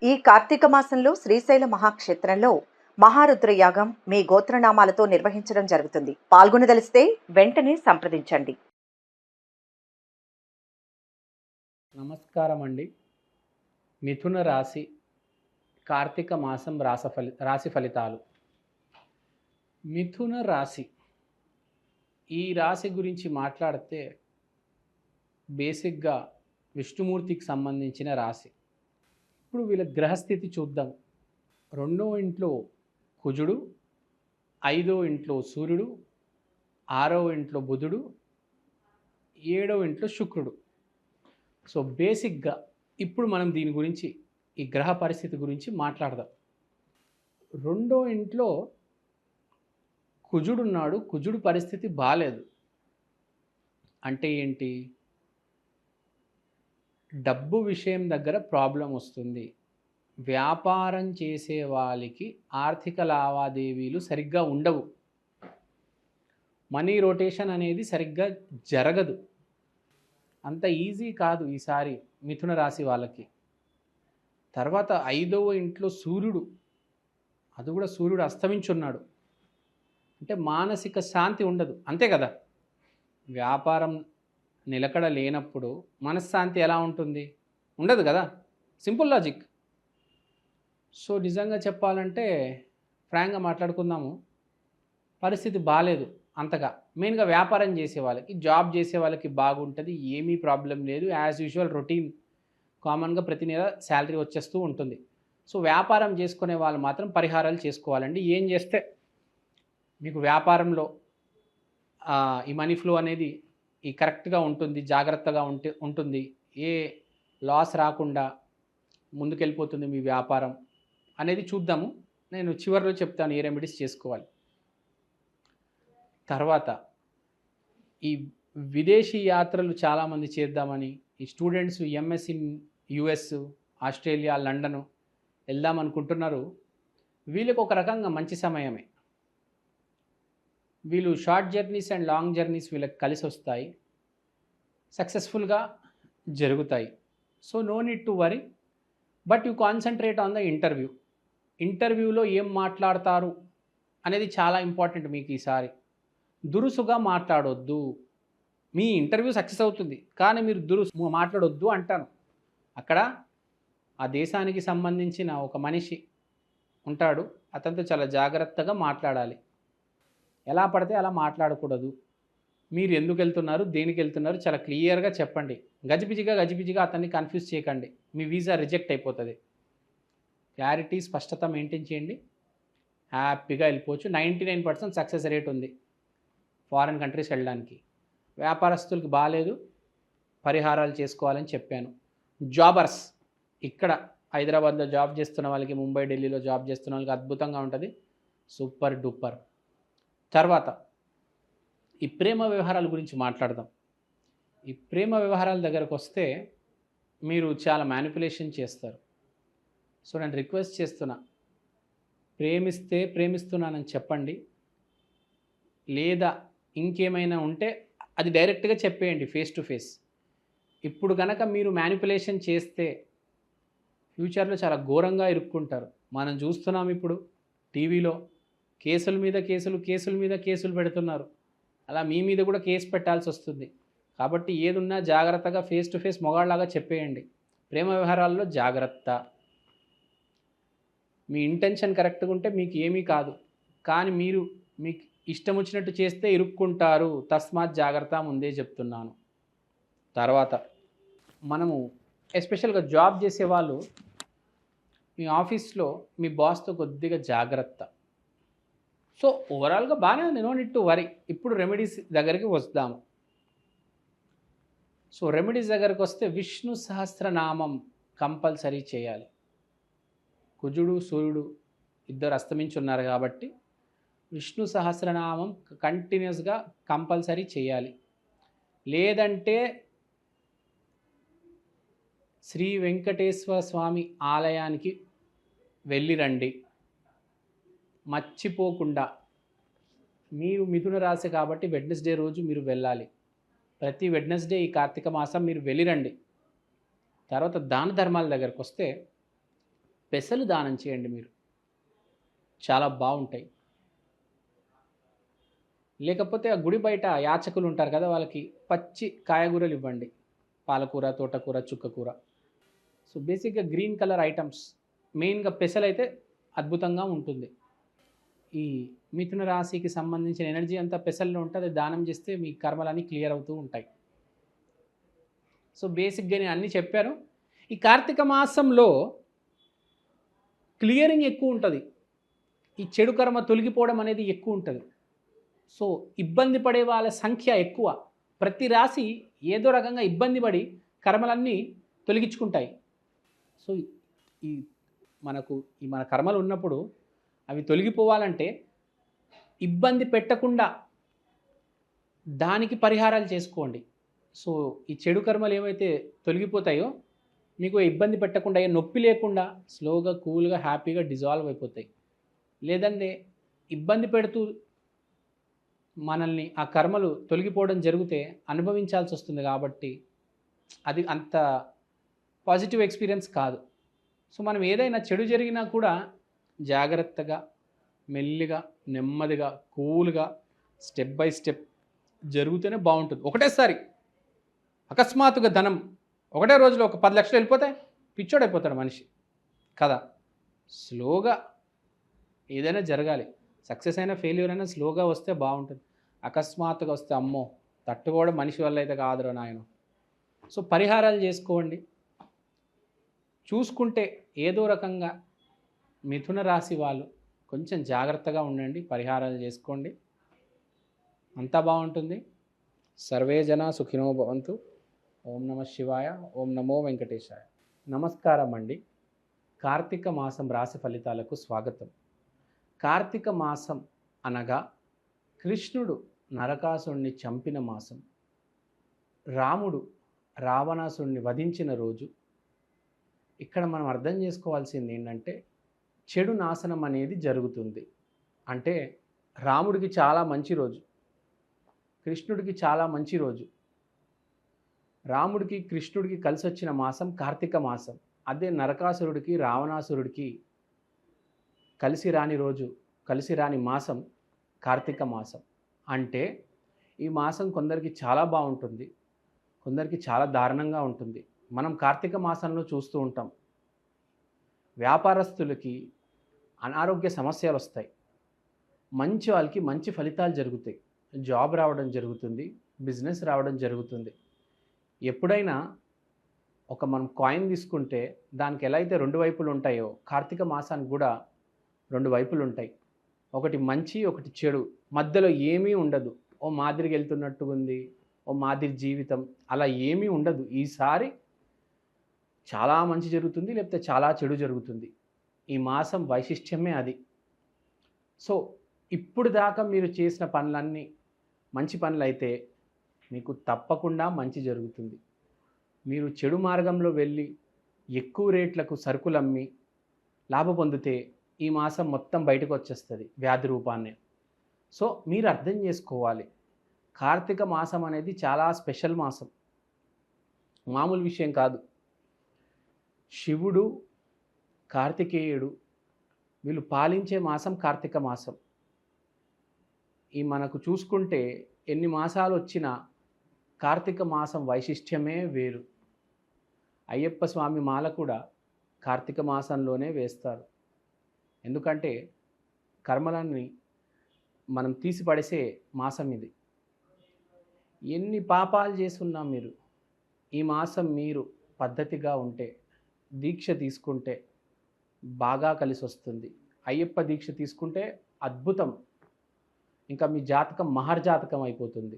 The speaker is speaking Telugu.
ఈ కార్తీక మాసంలో శ్రీశైల మహాక్షేత్రంలో మహారుద్ర యాగం మీ గోత్రనామాలతో నిర్వహించడం జరుగుతుంది. పాల్గొనదలిస్తే వెంటనే సంప్రదించండి. నమస్కారం అండి. మిథున రాశి కార్తీక మాసం రాశి ఫలితాలు. మిథున రాశి, ఈ రాశి గురించి మాట్లాడితే బేసిక్గా విష్ణుమూర్తికి సంబంధించిన రాశి. ఇప్పుడు వీళ్ళ గ్రహస్థితి చూద్దాం. 2వ ఇంట్లో కుజుడు, 5వ ఇంట్లో సూర్యుడు, 6వ ఇంట్లో బుధుడు, 7వ ఇంట్లో శుక్రుడు. సో బేసిక్గా ఇప్పుడు మనం దీని గురించి, ఈ గ్రహ పరిస్థితి గురించి మాట్లాడదాం. 2వ ఇంట్లో కుజుడు ఉన్నాడు. కుజుడు పరిస్థితి బాలేదు. అంటే ఏంటి? డబ్బు విషయం దగ్గర ప్రాబ్లం వస్తుంది. వ్యాపారం చేసే వాళ్ళకి ఆర్థిక లావాదేవీలు సరిగ్గా ఉండవు. మనీ రొటేషన్ అనేది సరిగ్గా జరగదు. అంత ఈజీ కాదు ఈసారి మిథున రాశి వాళ్ళకి. తర్వాత 5వ ఇంట్లో సూర్యుడు, అది కూడా సూర్యుడు అస్తమించున్నాడు. అంటే మానసిక శాంతి ఉండదు, అంతే కదా. వ్యాపారం నిలకడ లేనప్పుడు మనశ్శాంతి ఎలా ఉంటుంది? ఉండదు కదా. Simple logic. సో నిజంగా చెప్పాలంటే ఫ్రాంక్గా మాట్లాడుకుందాము, పరిస్థితి బాగాలేదు అంతగా. మెయిన్గా వ్యాపారం చేసే వాళ్ళకి, జాబ్ చేసే వాళ్ళకి బాగుంటుంది, ఏమీ ప్రాబ్లం లేదు. యాజ్ యూజువల్ రొటీన్ కామన్గా ప్రతి నెల శాలరీ వచ్చేస్తూ ఉంటుంది. సో వ్యాపారం చేసుకునే వాళ్ళు మాత్రం పరిహారాలు చేసుకోవాలండి. ఏం చేస్తే మీకు వ్యాపారంలో ఈ మనీ ఫ్లో అనేది ఈ కరెక్ట్గా ఉంటుంది, జాగ్రత్తగా ఉంటుంది, ఏ లాస్ రాకుండా ముందుకెళ్ళిపోతుంది మీ వ్యాపారం అనేది చూద్దాము. నేను చివరిలో చెప్తాను ఏ రెమెడీస్ చేసుకోవాలి. తర్వాత ఈ విదేశీ యాత్రలు చాలామంది చేద్దామని, ఈ students MS in US, Australia, London వెళ్దామనుకుంటున్నారు. వీళ్ళకి ఒక రకంగా మంచి సమయమే. వీళ్ళు short journeys and long journeys వీళ్ళకి కలిసి వస్తాయి, సక్సెస్ఫుల్గా జరుగుతాయి. So no need to worry, but you concentrate on the interview. ఇంటర్వ్యూలో ఏం మాట్లాడతారు అనేది చాలా ఇంపార్టెంట్ మీకు ఈసారి. దురుసుగా మాట్లాడొద్దు. మీ ఇంటర్వ్యూ సక్సెస్ అవుతుంది, కానీ మీరు దురుసు మాట్లాడొద్దు అంటాను. అక్కడ ఆ దేశానికి సంబంధించిన ఒక మనిషి ఉంటాడు, అతనితో చాలా జాగ్రత్తగా మాట్లాడాలి. ఎలా పడితే అలా మాట్లాడకూడదు. మీరు ఎందుకు వెళ్తున్నారు, దేనికి వెళ్తున్నారు చాలా క్లియర్గా చెప్పండి. గజిబిజిగా అతన్ని కన్ఫ్యూజ్ చేయకండి. మీ వీసా రిజెక్ట్ అయిపోతుంది. క్లారిటీ, స్పష్టత మెయింటైన్ చేయండి, హ్యాపీగా వెళ్ళిపోవచ్చు. 99% సక్సెస్ రేట్ ఉంది ఫారిన్ కంట్రీస్ వెళ్ళడానికి. వ్యాపారస్తులకి బాగాలేదు, పరిహారాలు చేసుకోవాలని చెప్పాను. జాబర్స్, ఇక్కడ హైదరాబాద్లో జాబ్ చేస్తున్న వాళ్ళకి, ముంబై, ఢిల్లీలో జాబ్ చేస్తున్న వాళ్ళకి అద్భుతంగా ఉంటుంది, సూపర్ డూపర్. తర్వాత ఈ ప్రేమ వ్యవహారాల గురించి మాట్లాడదాం. ఈ ప్రేమ వ్యవహారాల దగ్గరకు వస్తే మీరు చాలా మ్యానిపులేషన్ చేస్తారు. సో నేను రిక్వెస్ట్ చేస్తున్నా, ప్రేమిస్తే ప్రేమిస్తున్నానని చెప్పండి, లేదా ఇంకేమైనా ఉంటే అది డైరెక్ట్గా చెప్పేయండి, ఫేస్ టు ఫేస్. ఇప్పుడు కనుక మీరు మ్యానిపులేషన్ చేస్తే ఫ్యూచర్లో చాలా ఘోరంగా ఇరుక్కుంటారు. మనం చూస్తున్నాం ఇప్పుడు టీవీలో కేసుల మీద కేసులు పెడుతున్నారు. అలా మీ మీద కూడా కేసు పెట్టాల్సి వస్తుంది. కాబట్టి ఏదున్నా జాగ్రత్తగా ఫేస్ టు ఫేస్ మొగాళ్ళలాగా చెప్పేయండి. ప్రేమ వ్యవహారాల్లో జాగ్రత్త. మీ ఇంటెన్షన్ కరెక్ట్గా ఉంటే మీకు ఏమీ కాదు, కానీ మీరు మీకు ఇష్టం వచ్చినట్టు చేస్తే ఇరుక్కుంటారు. తస్మాత్ జాగ్రత్త, ముందే చెప్తున్నాను. తర్వాత మనము ఎస్పెషల్గా జాబ్ చేసేవాళ్ళు, మీ ఆఫీస్లో మీ బాస్తో కొద్దిగా జాగ్రత్త. సో ఓవరాల్గా బాగానే ఉంది, నో నీడ్ టు వరీ. ఇప్పుడు రెమెడీస్ దగ్గరికి వస్తాము. సో రెమెడీస్ దగ్గరికి వస్తే విష్ణు సహస్రనామం కంపల్సరీ చేయాలి. కుజుడు, సూర్యుడు ఇద్దరు అస్తమించున్నారు కాబట్టి విష్ణు సహస్రనామం కంటిన్యూస్గా కంపల్సరీ చేయాలి. లేదంటే శ్రీ వెంకటేశ్వర స్వామి ఆలయానికి వెళ్ళిరండి, మర్చిపోకుండా. మీరు మిథున రాశి కాబట్టి వెడ్నెస్డే రోజు మీరు వెళ్ళాలి. ప్రతి వెడ్నెస్డే ఈ కార్తీక మాసం మీరు వెళ్ళిరండి. తర్వాత దాన ధర్మాల దగ్గరకు వస్తే పెసలు దానం చేయండి మీరు, చాలా బాగుంటాయి. లేకపోతే ఆ గుడి బయట యాచకులు ఉంటారు కదా, వాళ్ళకి పచ్చి కాయగూరలు ఇవ్వండి. పాలకూర, తోటకూర, చుక్కకూర. సో బేసిక్గా గ్రీన్ కలర్ ఐటమ్స్, మెయిన్గా పెసలైతే అద్భుతంగా ఉంటుంది. ఈ మిథున రాశికి సంబంధించిన ఎనర్జీ అంతా పెసల్లో ఉంటుంది. అది దానం చేస్తే మీ కర్మలన్నీ క్లియర్ అవుతూ ఉంటాయి. సో బేసిక్గా నేను అన్నీ చెప్పాను. ఈ కార్తీక మాసంలో క్లియరింగ్ ఎక్కువ ఉంటుంది. ఈ చెడు కర్మ తొలగిపోవడం అనేది ఎక్కువ ఉంటుంది. సో ఇబ్బంది పడే వాళ్ళ సంఖ్య ఎక్కువ. ప్రతి రాశి ఏదో రకంగా ఇబ్బంది పడి కర్మలన్నీ తొలగించుకుంటాయి. సో ఈ మన కర్మలు ఉన్నప్పుడు అవి తొలగిపోవాలంటే ఇబ్బంది పెట్టకుండా దానికి పరిహారాలు చేసుకోండి. సో ఈ చెడు కర్మలు ఏవైతే తొలగిపోతాయో మీకు ఇబ్బంది పెట్టకుండా, నొప్పి లేకుండా స్లోగా, కూల్గా, హ్యాపీగా డిజాల్వ్ అయిపోతాయి. లేదంటే ఇబ్బంది పెడుతూ మనల్ని ఆ కర్మలు తొలగిపోవడం జరిగితే అనుభవించాల్సి వస్తుంది. కాబట్టి అది అంత పాజిటివ్ ఎక్స్పీరియన్స్ కాదు. సో మనం ఏదైనా చెడు జరిగినా కూడా జాగ్రత్తగా, మెల్లిగా, నెమ్మదిగా, కూల్గా, స్టెప్ బై స్టెప్ జరుగుతూనే బాగుంటుంది. ఒకటేసారి అకస్మాత్తుగా ధనం ఒకటే రోజులో ఒక 10 లక్షలు వెళ్ళిపోతే పిచ్చోడైపోతాడు మనిషి కదా. స్లోగా ఏదైనా జరగాలి. సక్సెస్ అయినా ఫెయిల్యూర్ అయినా స్లోగా వస్తే బాగుంటుంది. అకస్మాత్తుగా వస్తే అమ్మో, తట్టుకోవడం మనిషి వల్ల అయితే కాదురా నాయన. సో పరిహారాలు చేసుకోండి. చూసుకుంటే ఏదో రకంగా మిథున రాశి వాళ్ళు కొంచెం జాగ్రత్తగా ఉండండి, పరిహారాలు చేసుకోండి, అంతా బాగుంటుంది. సర్వే జన సుఖినో భవంతు. ఓం నమ శివాయ. ఓం నమో వెంకటేశాయ. నమస్కారం అండి. కార్తీక మాసం రాశి ఫలితాలకు స్వాగతం. కార్తీక మాసం అనగా కృష్ణుడు నరకాసురుణ్ణి చంపిన మాసం, రాముడు రావణాసురుణ్ణి వధించిన రోజు. ఇక్కడ మనం అర్థం చేసుకోవాల్సింది ఏంటంటే చెడు నాశనం అనేది జరుగుతుంది. అంటే రాముడికి చాలా మంచి రోజు, కృష్ణుడికి చాలా మంచి రోజు. రాముడికి కృష్ణుడికి కలిసి వచ్చిన మాసం కార్తీక మాసం. అదే నరకాసురుడికి రావణాసురుడికి కలిసి రాని రోజు, కలిసి రాని మాసం కార్తీక మాసం. అంటే ఈ మాసం కొందరికి చాలా బాగుంటుంది, కొందరికి చాలా దారుణంగా ఉంటుంది. మనం కార్తీక మాసంలో చూస్తూ ఉంటాం, వ్యాపారస్తులకి అనారోగ్య సమస్యలు వస్తాయి, మంచి వాళ్ళకి మంచి ఫలితాలు జరుగుతాయి, జాబ్ రావడం జరుగుతుంది, బిజినెస్ రావడం జరుగుతుంది. ఎప్పుడైనా మనం కాయిన్ తీసుకుంటే దానికి ఎలా అయితే 2 వైపులు ఉంటాయో, కార్తీక మాసానికి కూడా 2 వైపులు ఉంటాయి. ఒకటి మంచి, ఒకటి చెడు, మధ్యలో ఏమీ ఉండదు. ఓ మాదిరికి వెళ్తున్నట్టుగా ఉంది, ఓ మాదిరి జీవితం, అలా ఏమీ ఉండదు. ఈసారి చాలా మంచి జరుగుతుంది, లేకపోతే చాలా చెడు జరుగుతుంది. ఈ మాసం వైశిష్ట్యమే అది. సో ఇప్పుడు దాకా మీరు చేసిన పనులన్నీ మంచి పనులు అయితే మీకు తప్పకుండా మంచి జరుగుతుంది. మీరు చెడు మార్గంలో వెళ్ళి ఎక్కువ రేట్లకు సరుకులు అమ్మి లాభ పొందితే ఈ మాసం మొత్తం బయటకు వచ్చేస్తుంది వ్యాధి రూపాన్ని. సో మీరు అర్థం చేసుకోవాలి, కార్తీక మాసం అనేది చాలా స్పెషల్ మాసం, మామూలు విషయం కాదు. శివుడు, కార్తికేయుడు వీళ్ళు పాలించే మాసం కార్తీక మాసం. ఈ మనకు చూసుకుంటే ఎన్ని మాసాలు వచ్చినా కార్తీక మాసం వైశిష్ట్యమే వేరు. అయ్యప్ప స్వామి మాల కూడా కార్తీక మాసంలోనే వేస్తారు. ఎందుకంటే కర్మలన్నీ మనం తీసిపడేసే మాసం ఇది. ఎన్ని పాపాలు చేసుకున్నా మీరు ఈ మాసం మీరు పద్ధతిగా ఉంటే, దీక్ష తీసుకుంటే బాగా కలిసి వస్తుంది. అయ్యప్ప దీక్ష తీసుకుంటే అద్భుతం, ఇంకా మీ జాతకం మహర్జాతకం అయిపోతుంది.